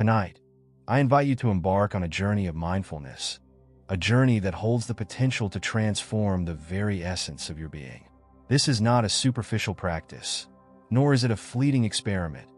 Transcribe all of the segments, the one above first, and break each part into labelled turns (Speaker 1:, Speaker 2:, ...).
Speaker 1: Tonight, I invite you to embark on a journey of mindfulness, a journey that holds the potential to transform the very essence of your being. This is not a superficial practice, nor is it a fleeting experiment.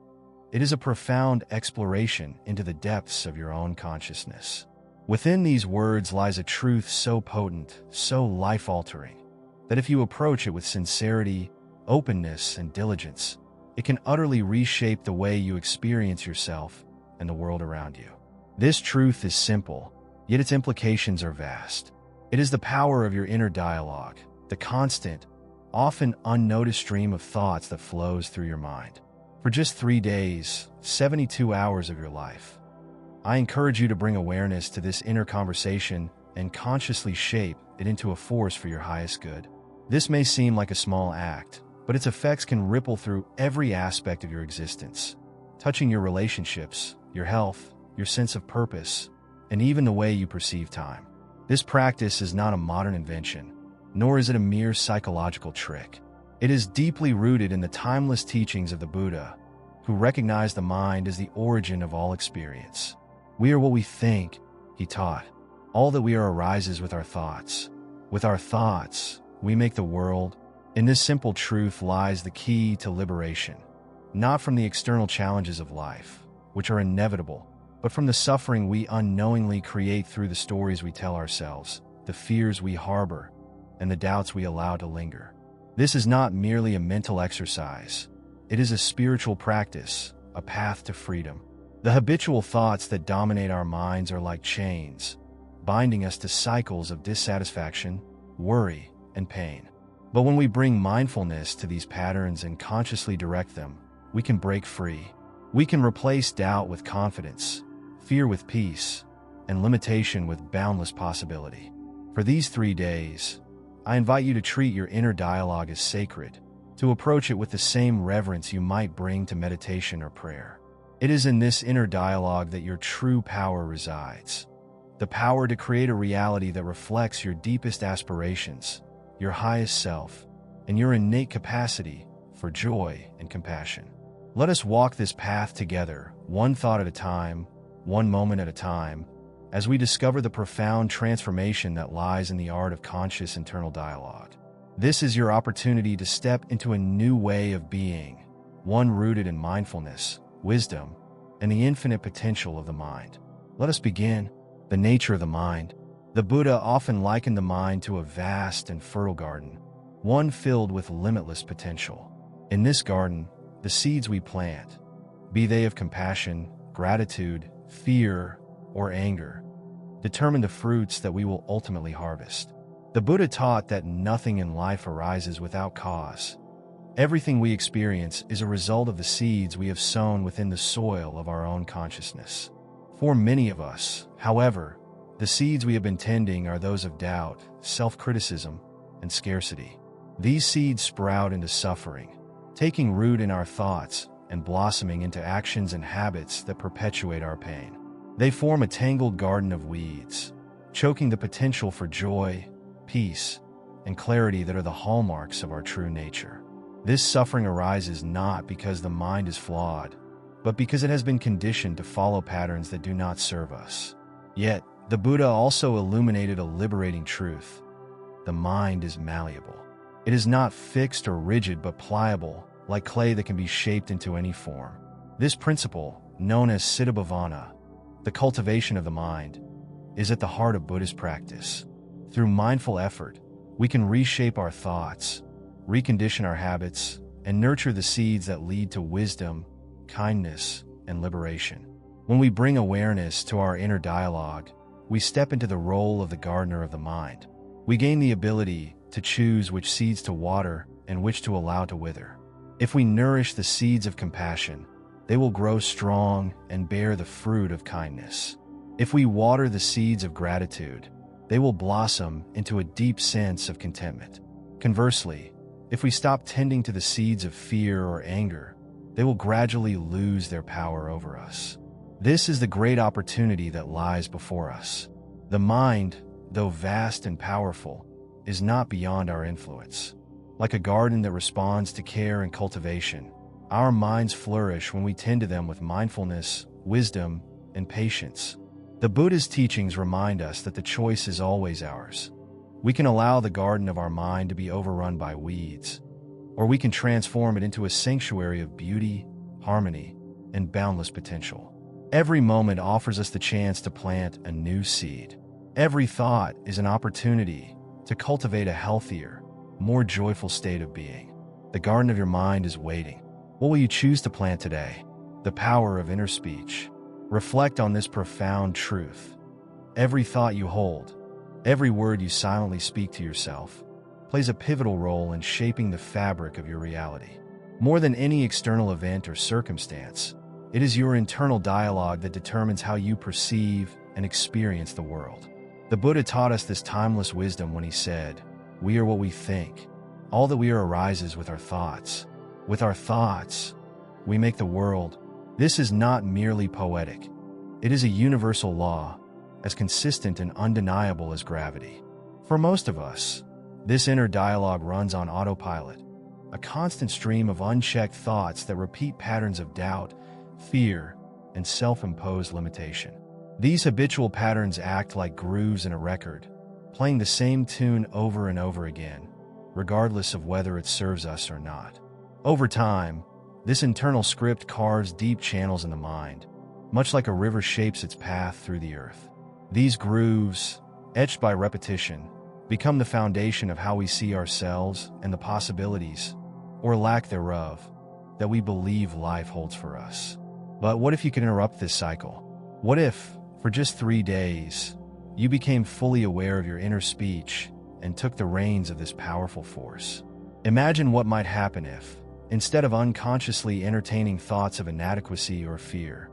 Speaker 1: It is a profound exploration into the depths of your own consciousness. Within these words lies a truth so potent, so life-altering, that if you approach it with sincerity, openness, and diligence, it can utterly reshape the way you experience yourself and the world around you. This truth is simple, yet its implications are vast. It is the power of your inner dialogue, the constant, often unnoticed stream of thoughts that flows through your mind. For just 3 days, 72 hours of your life, I encourage you to bring awareness to this inner conversation and consciously shape it into a force for your highest good. This may seem like a small act, but its effects can ripple through every aspect of your existence, touching your relationships, your health, your sense of purpose, and even the way you perceive time. This practice is not a modern invention, nor is it a mere psychological trick. It is deeply rooted in the timeless teachings of the Buddha, who recognized the mind as the origin of all experience. We are what we think, he taught. All that we are arises with our thoughts. With our thoughts, we make the world. In this simple truth lies the key to liberation, not from the external challenges of life, which are inevitable, but from the suffering we unknowingly create through the stories we tell ourselves, the fears we harbor, and the doubts we allow to linger. This is not merely a mental exercise. It is a spiritual practice, a path to freedom. The habitual thoughts that dominate our minds are like chains, binding us to cycles of dissatisfaction, worry, and pain. But when we bring mindfulness to these patterns and consciously direct them, we can break free. We can replace doubt with confidence, fear with peace, and limitation with boundless possibility. For these 3 days, I invite you to treat your inner dialogue as sacred, to approach it with the same reverence you might bring to meditation or prayer. It is in this inner dialogue that your true power resides. The power to create a reality that reflects your deepest aspirations, your highest self, and your innate capacity for joy and compassion. Let us walk this path together, one thought at a time, one moment at a time, as we discover the profound transformation that lies in the art of conscious internal dialogue. This is your opportunity to step into a new way of being, one rooted in mindfulness, wisdom, and the infinite potential of the mind. Let us begin. The nature of the mind. The Buddha often likened the mind to a vast and fertile garden, one filled with limitless potential. In this garden, the seeds we plant, be they of compassion, gratitude, fear, or anger, determine the fruits that we will ultimately harvest. The Buddha taught that nothing in life arises without cause. Everything we experience is a result of the seeds we have sown within the soil of our own consciousness. For many of us, however, the seeds we have been tending are those of doubt, self-criticism, and scarcity. These seeds sprout into suffering, taking root in our thoughts and blossoming into actions and habits that perpetuate our pain. They form a tangled garden of weeds, choking the potential for joy, peace, and clarity that are the hallmarks of our true nature. This suffering arises not because the mind is flawed, but because it has been conditioned to follow patterns that do not serve us. Yet, the Buddha also illuminated a liberating truth. The mind is malleable. It is not fixed or rigid but pliable, like clay that can be shaped into any form. This principle, known as Siddhabhavana, the cultivation of the mind, is at the heart of Buddhist practice. Through mindful effort, we can reshape our thoughts, recondition our habits, and nurture the seeds that lead to wisdom, kindness, and liberation. When we bring awareness to our inner dialogue, we step into the role of the gardener of the mind. We gain the ability to choose which seeds to water and which to allow to wither. If we nourish the seeds of compassion, they will grow strong and bear the fruit of kindness. If we water the seeds of gratitude, they will blossom into a deep sense of contentment. Conversely, if we stop tending to the seeds of fear or anger, they will gradually lose their power over us. This is the great opportunity that lies before us. The mind, though vast and powerful, is not beyond our influence. Like a garden that responds to care and cultivation, our minds flourish when we tend to them with mindfulness, wisdom, and patience. The Buddha's teachings remind us that the choice is always ours. We can allow the garden of our mind to be overrun by weeds, or we can transform it into a sanctuary of beauty, harmony, and boundless potential. Every moment offers us the chance to plant a new seed. Every thought is an opportunity to cultivate a healthier, more joyful state of being. The garden of your mind is waiting. What will you choose to plant today? The power of inner speech. Reflect on this profound truth. Every thought you hold, every word you silently speak to yourself, plays a pivotal role in shaping the fabric of your reality. More than any external event or circumstance, it is your internal dialogue that determines how you perceive and experience the world. The Buddha taught us this timeless wisdom when he said, "We are what we think. All that we are arises with our thoughts. With our thoughts, we make the world." This is not merely poetic. It is a universal law, as consistent and undeniable as gravity. For most of us, this inner dialogue runs on autopilot, a constant stream of unchecked thoughts that repeat patterns of doubt, fear, and self-imposed limitation. These habitual patterns act like grooves in a record, playing the same tune over and over again, regardless of whether it serves us or not. Over time, this internal script carves deep channels in the mind, much like a river shapes its path through the earth. These grooves, etched by repetition, become the foundation of how we see ourselves and the possibilities, or lack thereof, that we believe life holds for us. But what if you could interrupt this cycle? What if, for just 3 days, you became fully aware of your inner speech and took the reins of this powerful force? Imagine what might happen if, instead of unconsciously entertaining thoughts of inadequacy or fear,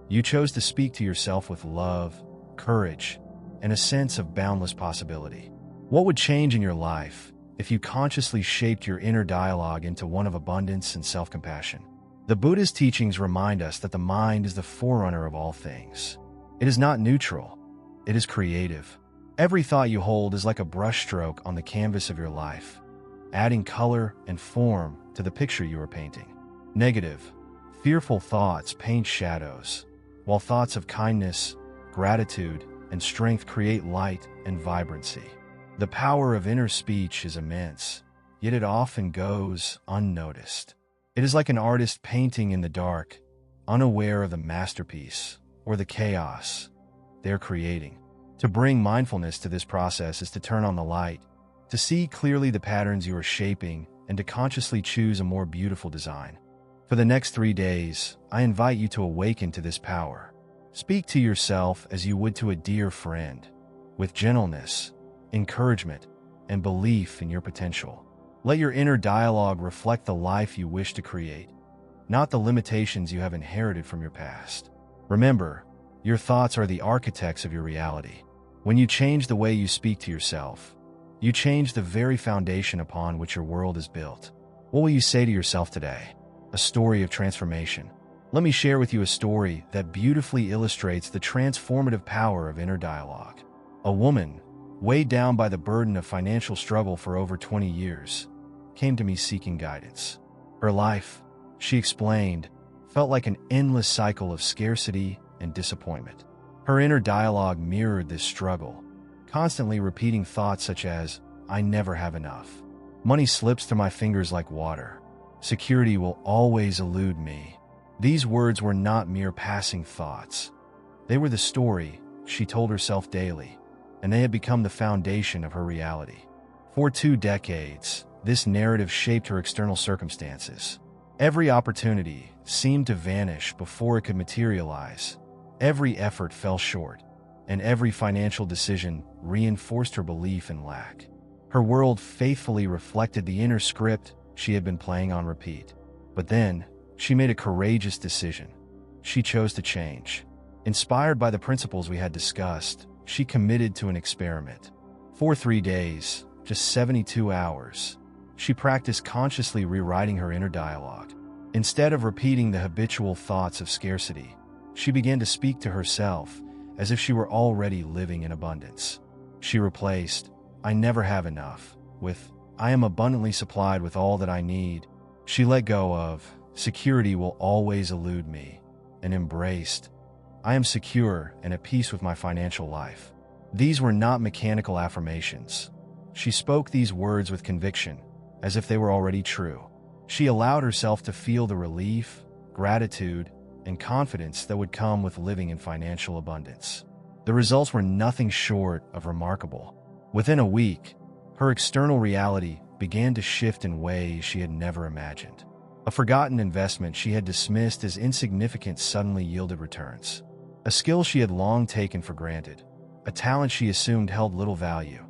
Speaker 1: you chose to speak to yourself with love, courage, and a sense of boundless possibility. What would change in your life if you consciously shaped your inner dialogue into one of abundance and self-compassion? The Buddha's teachings remind us that the mind is the forerunner of all things. It is not neutral, it is creative. Every thought you hold is like a brushstroke on the canvas of your life, adding color and form to the picture you are painting. Negative, fearful thoughts paint shadows, while thoughts of kindness, gratitude, and strength create light and vibrancy. The power of inner speech is immense, yet it often goes unnoticed. It is like an artist painting in the dark, unaware of the masterpiece or the chaos they're creating. To bring mindfulness to this process is to turn on the light, to see clearly the patterns you are shaping, and to consciously choose a more beautiful design. For the next 3 days, I invite you to awaken to this power. Speak to yourself as you would to a dear friend, with gentleness, encouragement, and belief in your potential. Let your inner dialogue reflect the life you wish to create, not the limitations you have inherited from your past. Remember, your thoughts are the architects of your reality. When you change the way you speak to yourself, you change the very foundation upon which your world is built. What will you say to yourself today? A story of transformation. Let me share with you a story that beautifully illustrates the transformative power of inner dialogue. A woman, weighed down by the burden of financial struggle for over 20 years, came to me seeking guidance. Her life, she explained, felt like an endless cycle of scarcity and disappointment. Her inner dialogue mirrored this struggle, constantly repeating thoughts such as, "I never have enough. Money slips through my fingers like water. Security will always elude me." These words were not mere passing thoughts. They were the story she told herself daily, and they had become the foundation of her reality. For 2 decades, this narrative shaped her external circumstances. Every opportunity seemed to vanish before it could materialize. Every effort fell short, and every financial decision reinforced her belief in lack. Her world faithfully reflected the inner script she had been playing on repeat. But then, she made a courageous decision. She chose to change. Inspired by the principles we had discussed, she committed to an experiment. For 3 days, just 72 hours, she practiced consciously rewriting her inner dialogue. Instead of repeating the habitual thoughts of scarcity, she began to speak to herself as if she were already living in abundance. She replaced, "I never have enough," with, "I am abundantly supplied with all that I need." She let go of, "Security will always elude me," and embraced, I am secure and at peace with my financial life. These were not mechanical affirmations. She spoke these words with conviction, as if they were already true. She allowed herself to feel the relief, gratitude, and confidence that would come with living in financial abundance. The results were nothing short of remarkable. Within a week, her external reality began to shift in ways she had never imagined. A forgotten investment she had dismissed as insignificant suddenly yielded returns. A skill she had long taken for granted, a talent she assumed held little value,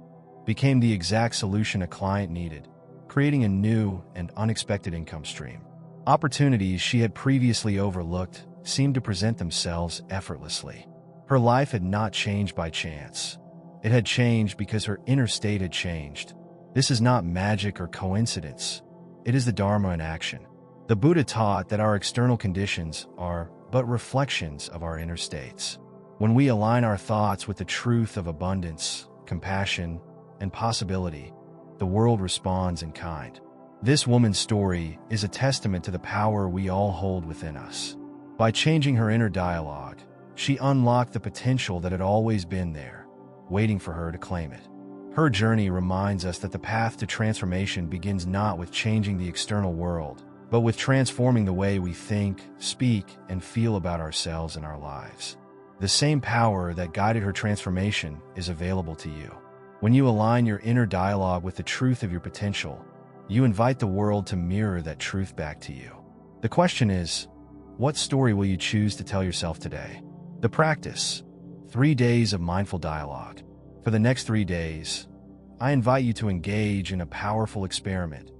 Speaker 1: became the exact solution a client needed, creating a new and unexpected income stream. Opportunities she had previously overlooked seemed to present themselves effortlessly. Her life had not changed by chance. It had changed because her inner state had changed. This is not magic or coincidence. It is the Dharma in action. The Buddha taught that our external conditions are but reflections of our inner states. When we align our thoughts with the truth of abundance, compassion, and possibility, the world responds in kind. This woman's story is a testament to the power we all hold within us. By changing her inner dialogue, she unlocked the potential that had always been there, waiting for her to claim it. Her journey reminds us that the path to transformation begins not with changing the external world, but with transforming the way we think, speak, and feel about ourselves and our lives. The same power that guided her transformation is available to you. When you align your inner dialogue with the truth of your potential, you invite the world to mirror that truth back to you. The question is, what story will you choose to tell yourself today? The practice: 3 days of mindful dialogue. For the next 3 days, I invite you to engage in a powerful experiment,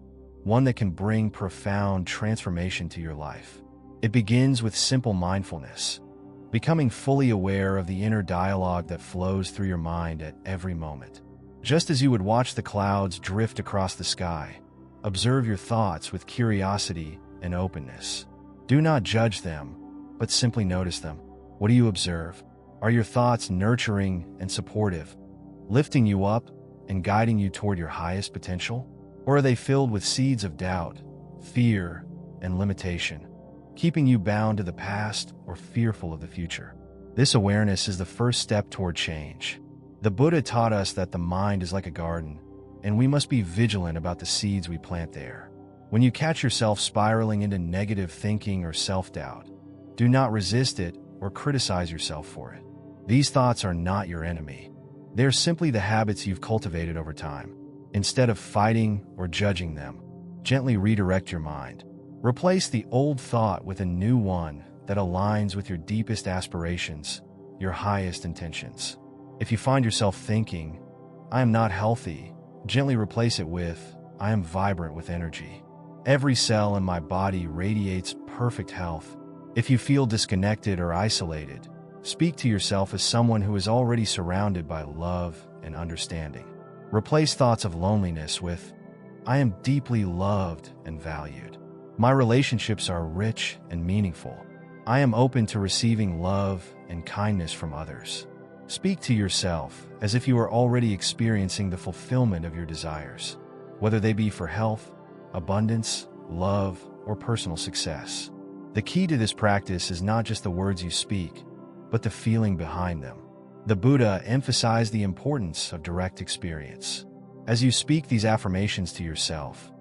Speaker 1: one that can bring profound transformation to your life. It begins with simple mindfulness, becoming fully aware of the inner dialogue that flows through your mind at every moment. Just as you would watch the clouds drift across the sky, observe your thoughts with curiosity and openness. Do not judge them, but simply notice them. What do you observe? Are your thoughts nurturing and supportive, lifting you up and guiding you toward your highest potential? Or are they filled with seeds of doubt, fear, and limitation, keeping you bound to the past or fearful of the future? This awareness is the first step toward change. The Buddha taught us that the mind is like a garden, and we must be vigilant about the seeds we plant there. When you catch yourself spiraling into negative thinking or self-doubt, do not resist it or criticize yourself for it. These thoughts are not your enemy. They're simply the habits you've cultivated over time. Instead of fighting or judging them, gently redirect your mind. Replace the old thought with a new one that aligns with your deepest aspirations, your highest intentions. If you find yourself thinking, "I am not healthy," gently replace it with, "I am vibrant with energy. Every cell in my body radiates perfect health." If you feel disconnected or isolated, speak to yourself as someone who is already surrounded by love and understanding. Replace thoughts of loneliness with, "I am deeply loved and valued. My relationships are rich and meaningful. I am open to receiving love and kindness from others." Speak to yourself as if you are already experiencing the fulfillment of your desires, whether they be for health, abundance, love, or personal success. The key to this practice is not just the words you speak, but the feeling behind them. The Buddha emphasized the importance of direct experience. As you speak these affirmations to yourself,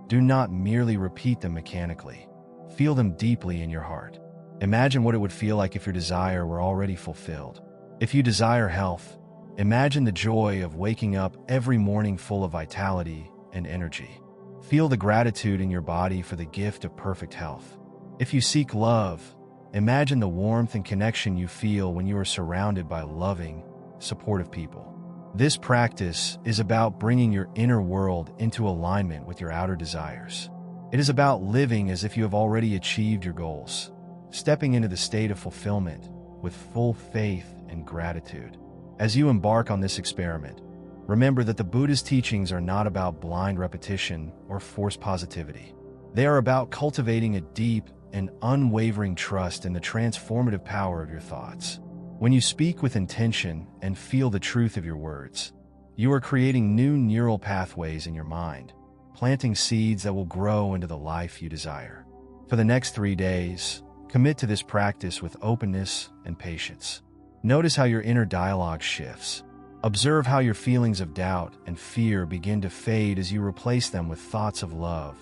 Speaker 1: do not merely repeat them mechanically. Feel them deeply in your heart. Imagine what it would feel like if your desire were already fulfilled. If you desire health, imagine the joy of waking up every morning full of vitality and energy. Feel the gratitude in your body for the gift of perfect health. If you seek love, imagine the warmth and connection you feel when you are surrounded by loving, supportive people. This practice is about bringing your inner world into alignment with your outer desires. It is about living as if you have already achieved your goals, stepping into the state of fulfillment with full faith and gratitude. As you embark on this experiment, remember that the Buddha's teachings are not about blind repetition or forced positivity. They are about cultivating a deep and unwavering trust in the transformative power of your thoughts. When you speak with intention and feel the truth of your words, you are creating new neural pathways in your mind, planting seeds that will grow into the life you desire. For the next 3 days, Commit to this practice with openness and patience. Notice how your inner dialogue shifts. Observe how your feelings of doubt and fear begin to fade as you replace them with thoughts of love,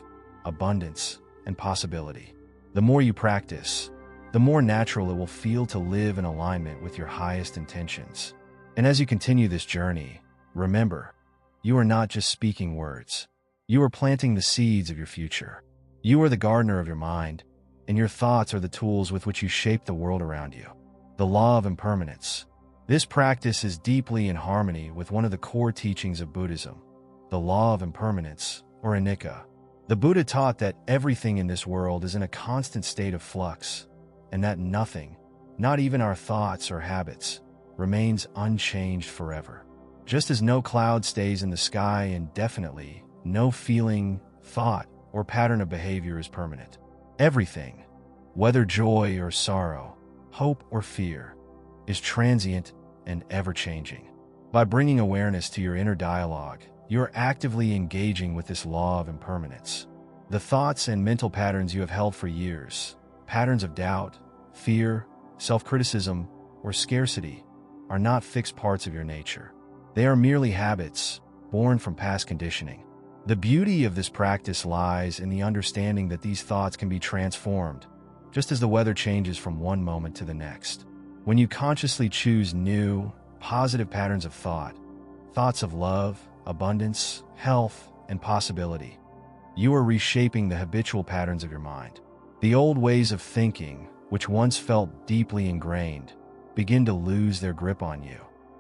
Speaker 1: abundance, and possibility. The more you practice, the more natural it will feel to live in alignment with your highest intentions. And as you continue this journey, remember, you are not just speaking words. You are planting the seeds of your future. You are the gardener of your mind, and your thoughts are the tools with which you shape the world around you. The law of impermanence. This practice is deeply in harmony with one of the core teachings of Buddhism, the law of impermanence, or anicca. The Buddha taught that everything in this world is in a constant state of flux, and that nothing, not even our thoughts or habits, remains unchanged forever. Just as no cloud stays in the sky indefinitely, no feeling, thought, or pattern of behavior is permanent. Everything, whether joy or sorrow, hope or fear, is transient and ever-changing. By bringing awareness to your inner dialogue, you are actively engaging with this law of impermanence. The thoughts and mental patterns you have held for years, patterns of doubt, fear, self-criticism, or scarcity, are not fixed parts of your nature. They are merely habits, born from past conditioning. The beauty of this practice lies in the understanding that these thoughts can be transformed, just as the weather changes from one moment to the next. When you consciously choose new, positive patterns of thought, thoughts of love, abundance, health, and possibility, you are reshaping the habitual patterns of your mind. The old ways of thinking, which once felt deeply ingrained, begin to lose their grip on you.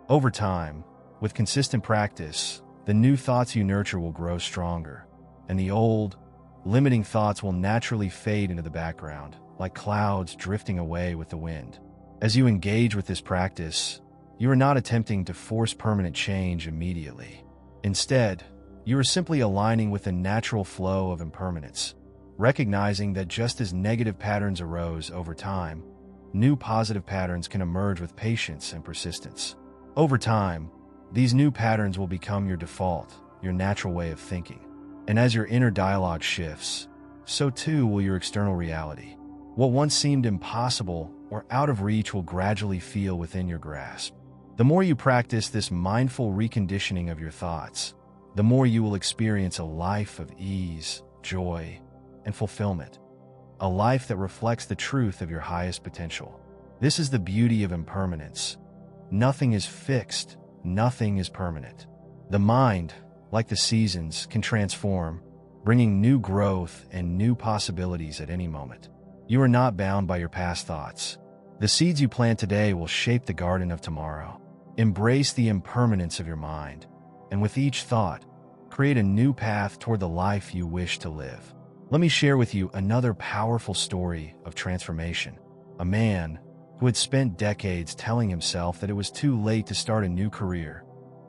Speaker 1: Over time, with consistent practice, the new thoughts you nurture will grow stronger, and the old, limiting thoughts will naturally fade into the background, like clouds drifting away with the wind. As you engage with this practice, you are not attempting to force permanent change immediately. Instead, you are simply aligning with the natural flow of impermanence, recognizing that just as negative patterns arose over time, new positive patterns can emerge with patience and persistence. Over time, these new patterns will become your default, your natural way of thinking. And as your inner dialogue shifts, so too will your external reality. What once seemed impossible or out of reach will gradually feel within your grasp. The more you practice this mindful reconditioning of your thoughts, the more you will experience a life of ease, joy, and fulfillment. A life that reflects the truth of your highest potential. This is the beauty of impermanence. Nothing is fixed, nothing is permanent. The mind, like the seasons, can transform, bringing new growth and new possibilities at any moment. You are not bound by your past thoughts. The seeds you plant today will shape the garden of tomorrow. Embrace the impermanence of your mind, and with each thought, create a new path toward the life you wish to live. Let me share with you another powerful story of transformation. A man who had spent decades telling himself that it was too late to start a new career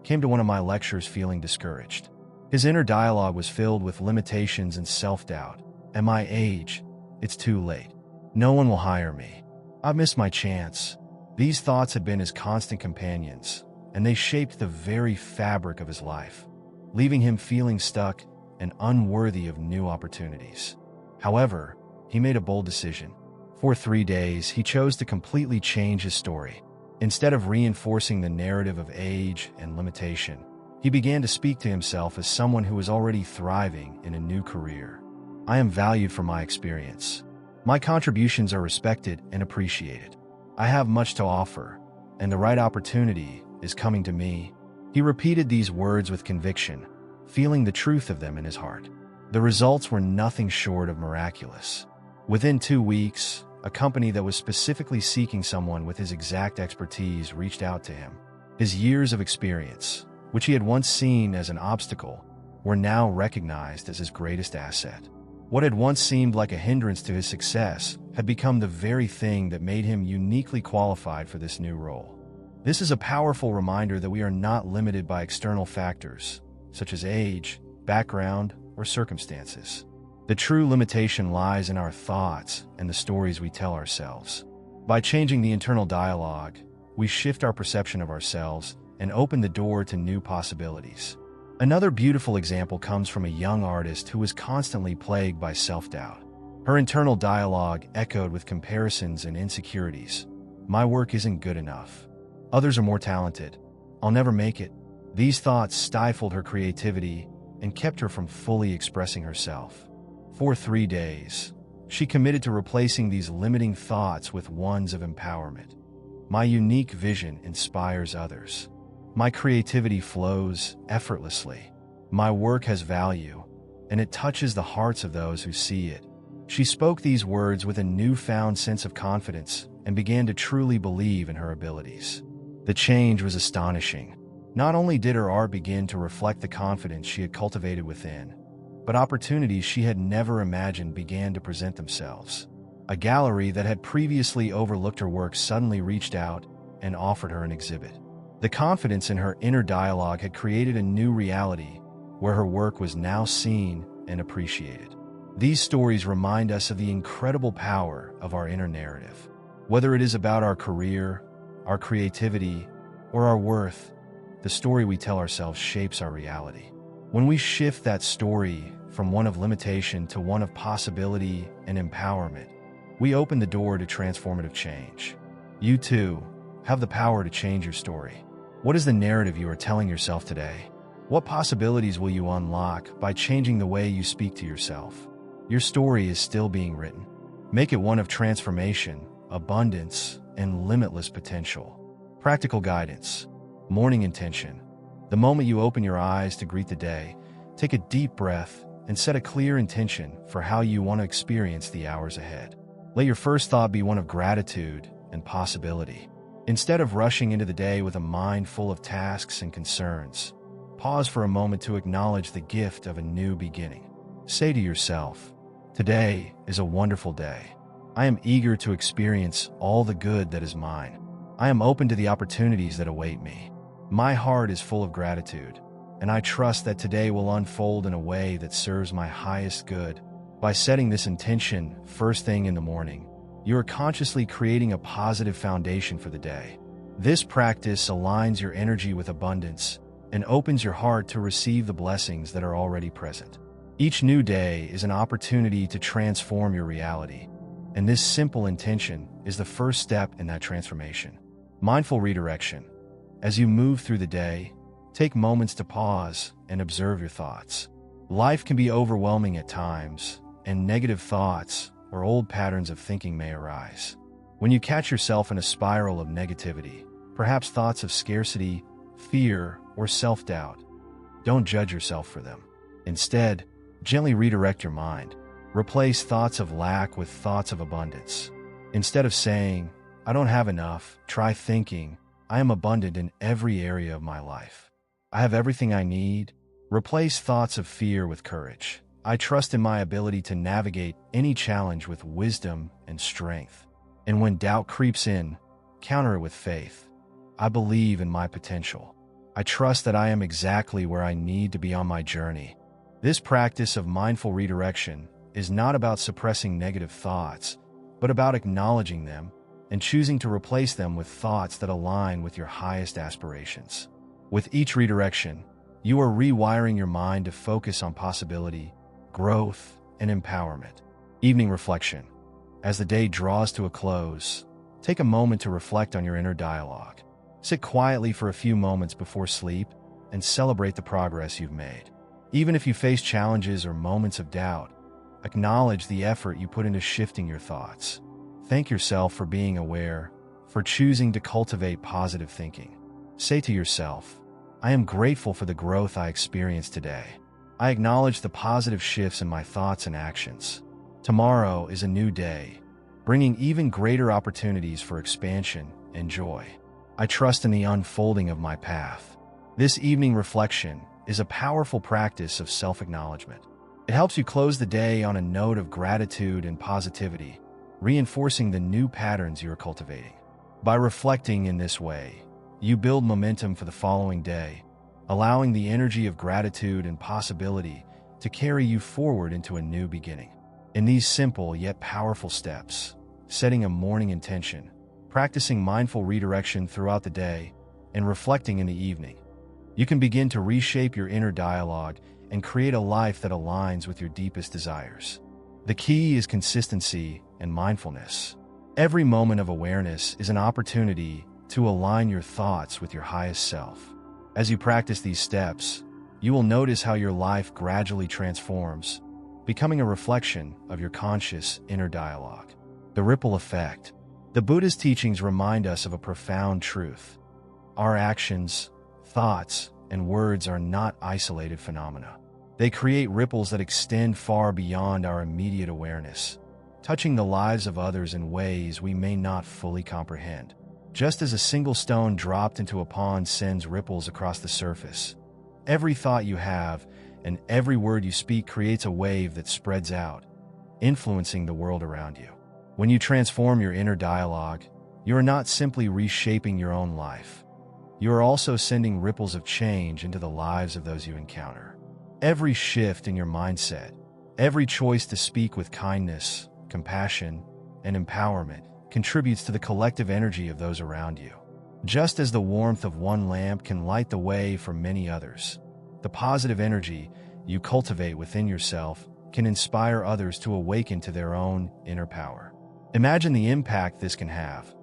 Speaker 1: came to one of my lectures feeling discouraged. His inner dialogue was filled with limitations and self-doubt. At my age, it's too late. No one will hire me. I've missed my chance. These thoughts had been his constant companions, and they shaped the very fabric of his life, leaving him feeling stuck and unworthy of new opportunities. However, he made a bold decision. For 3 days, he chose to completely change his story. Instead of reinforcing the narrative of age and limitation, he began to speak to himself as someone who was already thriving in a new career. I am valued for my experience. My contributions are respected and appreciated. I have much to offer, and the right opportunity is coming to me. He repeated these words with conviction, feeling the truth of them in his heart. The results were nothing short of miraculous. Within 2 weeks, a company that was specifically seeking someone with his exact expertise reached out to him. His years of experience, which he had once seen as an obstacle, were now recognized as his greatest asset. What had once seemed like a hindrance to his success had become the very thing that made him uniquely qualified for this new role. This is a powerful reminder that we are not limited by external factors, such as age, background, or circumstances. The true limitation lies in our thoughts and the stories we tell ourselves. By changing the internal dialogue, we shift our perception of ourselves and open the door to new possibilities. Another beautiful example comes from a young artist who was constantly plagued by self-doubt. Her internal dialogue echoed with comparisons and insecurities. My work isn't good enough. Others are more talented. I'll never make it. These thoughts stifled her creativity and kept her from fully expressing herself. For 3 days, she committed to replacing these limiting thoughts with ones of empowerment. My unique vision inspires others. My creativity flows effortlessly. My work has value, and it touches the hearts of those who see it. She spoke these words with a newfound sense of confidence and began to truly believe in her abilities. The change was astonishing. Not only did her art begin to reflect the confidence she had cultivated within, but opportunities she had never imagined began to present themselves. A gallery that had previously overlooked her work suddenly reached out and offered her an exhibit. The confidence in her inner dialogue had created a new reality where her work was now seen and appreciated. These stories remind us of the incredible power of our inner narrative. Whether it is about our career, our creativity, or our worth, the story we tell ourselves shapes our reality. When we shift that story from one of limitation to one of possibility and empowerment, we open the door to transformative change. You too have the power to change your story. What is the narrative you are telling yourself today? What possibilities will you unlock by changing the way you speak to yourself? Your story is still being written. Make it one of transformation, abundance, and limitless potential. Practical guidance. Morning intention. The moment you open your eyes to greet the day, take a deep breath and set a clear intention for how you want to experience the hours ahead. Let your first thought be one of gratitude and possibility. Instead of rushing into the day with a mind full of tasks and concerns, pause for a moment to acknowledge the gift of a new beginning. Say to yourself, "Today is a wonderful day. I am eager to experience all the good that is mine. I am open to the opportunities that await me. My heart is full of gratitude, and I trust that today will unfold in a way that serves my highest good." By setting this intention first thing in the morning, you are consciously creating a positive foundation for the day. This practice aligns your energy with abundance and opens your heart to receive the blessings that are already present. Each new day is an opportunity to transform your reality, and this simple intention is the first step in that transformation. Mindful redirection. As you move through the day, take moments to pause and observe your thoughts. Life can be overwhelming at times, and negative thoughts or old patterns of thinking may arise. When you catch yourself in a spiral of negativity, perhaps thoughts of scarcity, fear, or self-doubt, don't judge yourself for them. Instead, gently redirect your mind. Replace thoughts of lack with thoughts of abundance. Instead of saying, "I don't have enough," try thinking, "I am abundant in every area of my life. I have everything I need." Replace thoughts of fear with courage. "I trust in my ability to navigate any challenge with wisdom and strength." And when doubt creeps in, counter it with faith. "I believe in my potential. I trust that I am exactly where I need to be on my journey." This practice of mindful redirection is not about suppressing negative thoughts, but about acknowledging them and choosing to replace them with thoughts that align with your highest aspirations. With each redirection, you are rewiring your mind to focus on possibility, growth, and empowerment. Evening reflection. As the day draws to a close, take a moment to reflect on your inner dialogue. Sit quietly for a few moments before sleep and celebrate the progress you've made. Even if you face challenges or moments of doubt, acknowledge the effort you put into shifting your thoughts. Thank yourself for being aware, for choosing to cultivate positive thinking. Say to yourself, "I am grateful for the growth I experienced today. I acknowledge the positive shifts in my thoughts and actions. Tomorrow is a new day, bringing even greater opportunities for expansion and joy. I trust in the unfolding of my path." This evening reflection is a powerful practice of self-acknowledgement. It helps you close the day on a note of gratitude and positivity, reinforcing the new patterns you are cultivating. By reflecting in this way, you build momentum for the following day, allowing the energy of gratitude and possibility to carry you forward into a new beginning. In these simple yet powerful steps, setting a morning intention, practicing mindful redirection throughout the day, and reflecting in the evening, you can begin to reshape your inner dialogue and create a life that aligns with your deepest desires. The key is consistency and mindfulness. Every moment of awareness is an opportunity to align your thoughts with your highest self. As you practice these steps, you will notice how your life gradually transforms, becoming a reflection of your conscious inner dialogue. The ripple effect. The Buddhist teachings remind us of a profound truth. Our actions, thoughts, and words are not isolated phenomena. They create ripples that extend far beyond our immediate awareness, touching the lives of others in ways we may not fully comprehend. Just as a single stone dropped into a pond sends ripples across the surface, every thought you have and every word you speak creates a wave that spreads out, influencing the world around you. When you transform your inner dialogue, you are not simply reshaping your own life. You are also sending ripples of change into the lives of those you encounter. Every shift in your mindset, every choice to speak with kindness, compassion, and empowerment contributes to the collective energy of those around you. Just as the warmth of one lamp can light the way for many others, the positive energy you cultivate within yourself can inspire others to awaken to their own inner power. Imagine the impact this can have.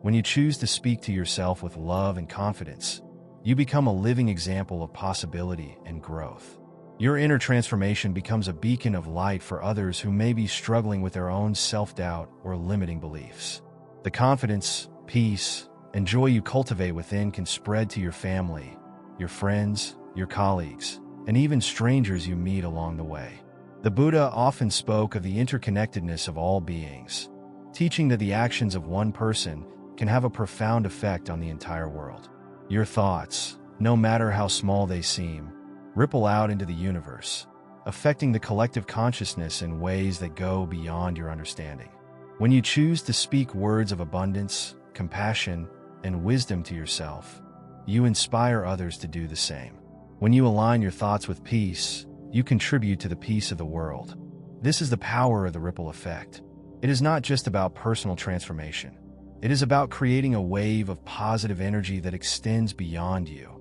Speaker 1: When you choose to speak to yourself with love and confidence, you become a living example of possibility and growth. Your inner transformation becomes a beacon of light for others who may be struggling with their own self-doubt or limiting beliefs. The confidence, peace, and joy you cultivate within can spread to your family, your friends, your colleagues, and even strangers you meet along the way. The Buddha often spoke of the interconnectedness of all beings, teaching that the actions of one person can have a profound effect on the entire world. Your thoughts, no matter how small they seem, ripple out into the universe, affecting the collective consciousness in ways that go beyond your understanding. When you choose to speak words of abundance, compassion, and wisdom to yourself, you inspire others to do the same. When you align your thoughts with peace, you contribute to the peace of the world. This is the power of the ripple effect. It is not just about personal transformation. It is about creating a wave of positive energy that extends beyond you,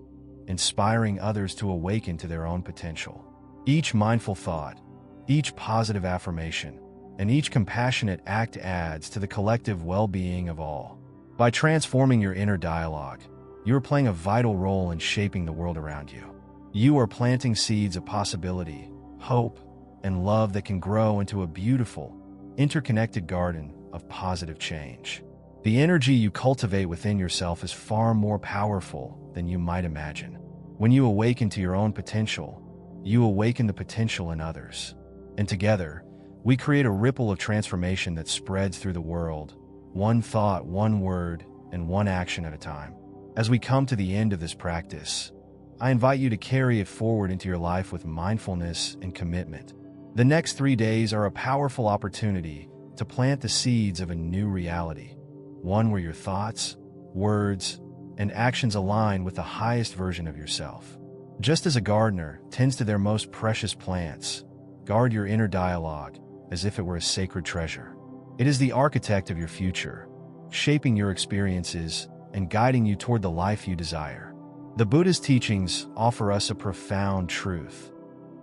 Speaker 1: inspiring others to awaken to their own potential. Each mindful thought, each positive affirmation, and each compassionate act adds to the collective well-being of all. By transforming your inner dialogue, you are playing a vital role in shaping the world around you. You are planting seeds of possibility, hope, and love that can grow into a beautiful, interconnected garden of positive change. The energy you cultivate within yourself is far more powerful than you might imagine. When you awaken to your own potential, you awaken the potential in others. And together, we create a ripple of transformation that spreads through the world, one thought, one word, and one action at a time. As we come to the end of this practice, I invite you to carry it forward into your life with mindfulness and commitment. The next 3 days are a powerful opportunity to plant the seeds of a new reality, one where your thoughts, words, and actions align with the highest version of yourself. Just as a gardener tends to their most precious plants, guard your inner dialogue as if it were a sacred treasure. It is the architect of your future, shaping your experiences and guiding you toward the life you desire. The Buddhist teachings offer us a profound truth.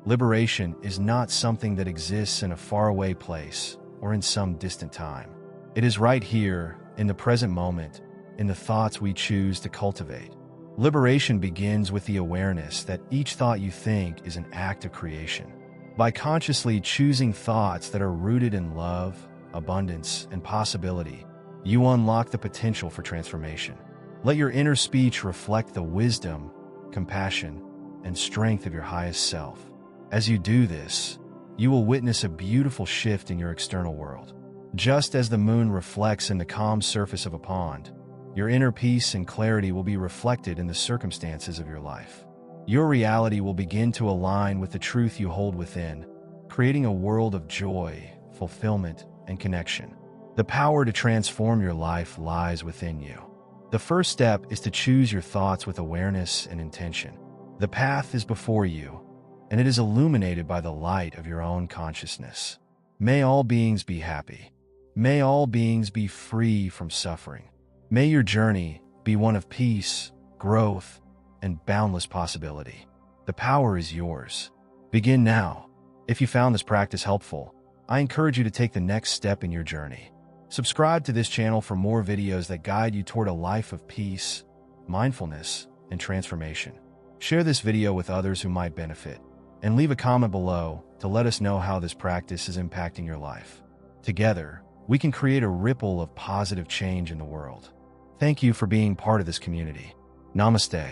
Speaker 1: Liberation is not something that exists in a faraway place or in some distant time. It is right here, in the present moment, in the thoughts we choose to cultivate. Liberation begins with the awareness that each thought you think is an act of creation. By consciously choosing thoughts that are rooted in love, abundance, and possibility, you unlock the potential for transformation. Let your inner speech reflect the wisdom, compassion, and strength of your highest self. As you do this, you will witness a beautiful shift in your external world. Just as the moon reflects in the calm surface of a pond, your inner peace and clarity will be reflected in the circumstances of your life. Your reality will begin to align with the truth you hold within, creating a world of joy, fulfillment, and connection. The power to transform your life lies within you. The first step is to choose your thoughts with awareness and intention. The path is before you, and it is illuminated by the light of your own consciousness. May all beings be happy. May all beings be free from suffering. May your journey be one of peace, growth, and boundless possibility. The power is yours. Begin now. If you found this practice helpful, I encourage you to take the next step in your journey. Subscribe to this channel for more videos that guide you toward a life of peace, mindfulness, and transformation. Share this video with others who might benefit, and leave a comment below to let us know how this practice is impacting your life. Together, we can create a ripple of positive change in the world. Thank you for being part of this community. Namaste.